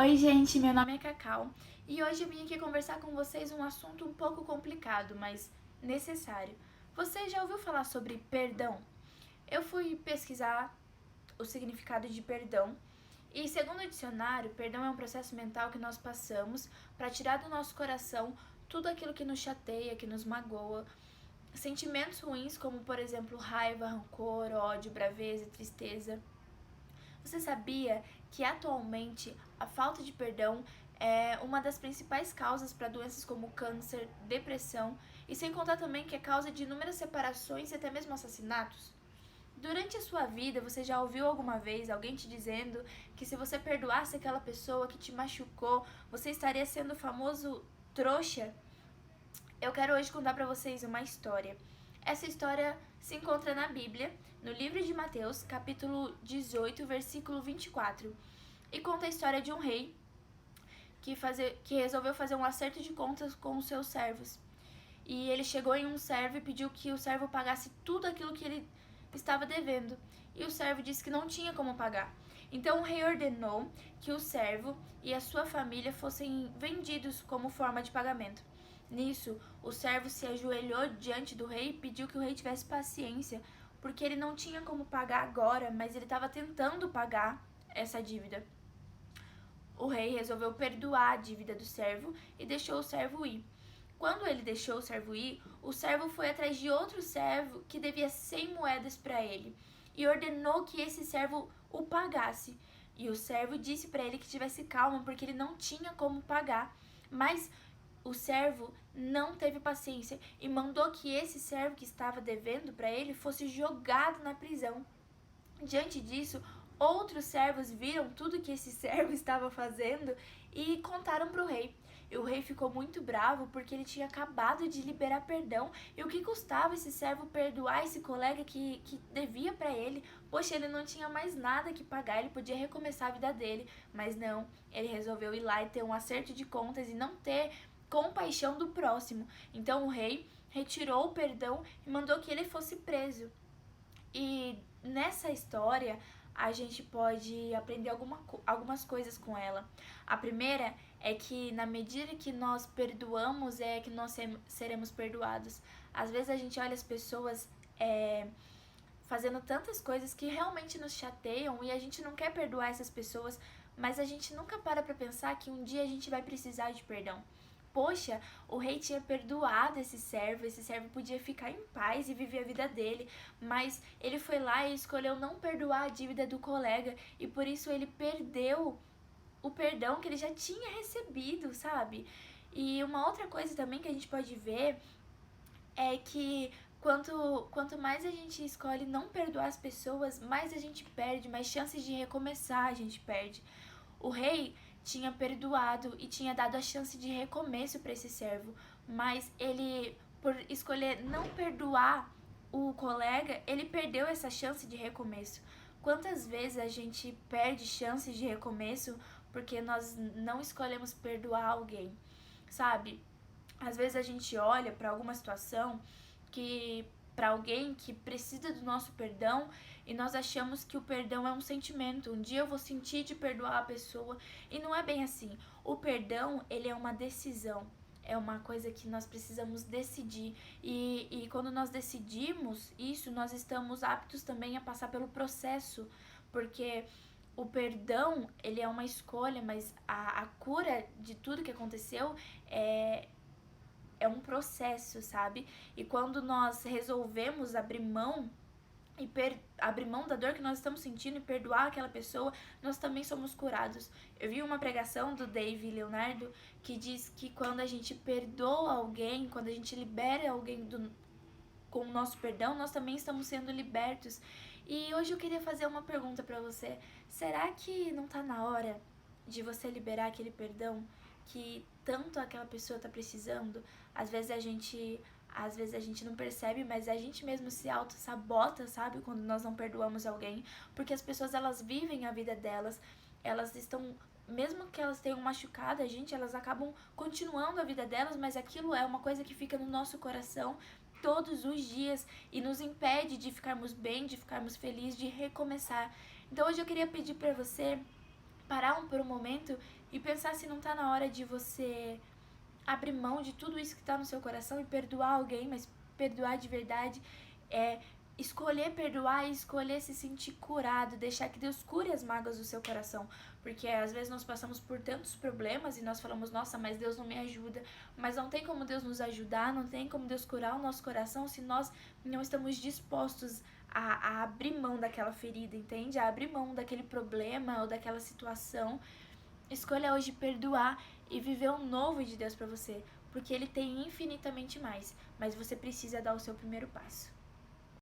Oi gente, meu nome é Cacau e hoje eu vim aqui conversar com vocês um assunto um pouco complicado, mas necessário. Você já ouviu falar sobre perdão? Eu fui pesquisar o significado de perdão e, segundo o dicionário, perdão é um processo mental que nós passamos para tirar do nosso coração tudo aquilo que nos chateia, que nos magoa. Sentimentos ruins como, por exemplo, raiva, rancor, ódio, braveza e tristeza. Você sabia que atualmente a falta de perdão é uma das principais causas para doenças como câncer, depressão e sem contar também que é causa de inúmeras separações e até mesmo assassinatos? Durante a sua vida, você já ouviu alguma vez alguém te dizendo que se você perdoasse aquela pessoa que te machucou, você estaria sendo o famoso trouxa? Eu quero hoje contar para vocês uma história. Essa história se encontra na Bíblia, no livro de Mateus, capítulo 18, versículo 24, e conta a história de um rei que resolveu fazer um acerto de contas com os seus servos. E ele chegou em um servo e pediu que o servo pagasse tudo aquilo que ele estava devendo. E o servo disse que não tinha como pagar. Então o rei ordenou que o servo e a sua família fossem vendidos como forma de pagamento. Nisso, o servo se ajoelhou diante do rei e pediu que o rei tivesse paciência, porque ele não tinha como pagar agora, mas ele estava tentando pagar essa dívida. O rei resolveu perdoar a dívida do servo e deixou o servo ir. Quando ele deixou o servo ir, o servo foi atrás de outro servo que devia 100 moedas para ele e ordenou que esse servo o pagasse. E o servo disse para ele que tivesse calma porque ele não tinha como pagar. Mas o servo não teve paciência e mandou que esse servo que estava devendo para ele fosse jogado na prisão. Diante disso, outros servos viram tudo que esse servo estava fazendo e contaram para o rei. E o rei ficou muito bravo porque ele tinha acabado de liberar perdão. E o que custava esse servo perdoar esse colega que devia para ele? Poxa, ele não tinha mais nada que pagar, ele podia recomeçar a vida dele. Mas não, ele resolveu ir lá e ter um acerto de contas e não ter compaixão do próximo. Então o rei retirou o perdão e mandou que ele fosse preso. E nessa história a gente pode aprender algumas coisas com ela. A primeira é que na medida que nós perdoamos é que nós seremos perdoados. Às vezes a gente olha as pessoas fazendo tantas coisas que realmente nos chateiam e a gente não quer perdoar essas pessoas, mas a gente nunca para pra pensar que um dia a gente vai precisar de perdão. Poxa, o rei tinha perdoado esse servo podia ficar em paz e viver a vida dele, mas ele foi lá e escolheu não perdoar a dívida do colega e por isso ele perdeu o perdão que ele já tinha recebido, sabe? E uma outra coisa também que a gente pode ver é que quanto mais a gente escolhe não perdoar as pessoas, mais a gente perde, mais chances de recomeçar a gente perde. O rei tinha perdoado e tinha dado a chance de recomeço para esse servo, mas ele, por escolher não perdoar o colega, ele perdeu essa chance de recomeço. Quantas vezes a gente perde chances de recomeço porque nós não escolhemos perdoar alguém, sabe? Às vezes a gente olha para alguma situação que para alguém que precisa do nosso perdão e nós achamos que o perdão é um sentimento. Um dia eu vou sentir de perdoar a pessoa e não é bem assim. O perdão, ele é uma decisão. É uma coisa que nós precisamos decidir. E quando nós decidimos isso, nós estamos aptos também a passar pelo processo. Porque o perdão, ele é uma escolha, mas a cura de tudo que aconteceu é um processo, sabe? E quando nós resolvemos abrir mão e abrir mão da dor que nós estamos sentindo e perdoar aquela pessoa, nós também somos curados. Eu vi uma pregação do Dave Leonardo que diz que quando a gente perdoa alguém, quando a gente libera alguém com o nosso perdão, nós também estamos sendo libertos. E hoje eu queria fazer uma pergunta para você. Será que não tá na hora de você liberar aquele perdão que tanto aquela pessoa tá precisando? Às vezes a gente não percebe, mas a gente mesmo se auto-sabota, sabe? Quando nós não perdoamos alguém, porque as pessoas, elas vivem a vida delas, elas estão, mesmo que elas tenham machucado a gente, elas acabam continuando a vida delas, mas aquilo é uma coisa que fica no nosso coração todos os dias e nos impede de ficarmos bem, de ficarmos felizes, de recomeçar. Então hoje eu queria pedir para você parar por um momento e pensar se não tá na hora de você abrir mão de tudo isso que tá no seu coração e perdoar alguém, mas perdoar de verdade, escolher perdoar e escolher se sentir curado, deixar que Deus cure as mágoas do seu coração, porque às vezes nós passamos por tantos problemas e nós falamos, nossa, mas Deus não me ajuda, mas não tem como Deus nos ajudar, não tem como Deus curar o nosso coração se nós não estamos dispostos a abrir mão daquela ferida, entende? A abrir mão daquele problema ou daquela situação. Escolha hoje perdoar e viver um novo de Deus pra você, porque Ele tem infinitamente mais, mas você precisa dar o seu primeiro passo.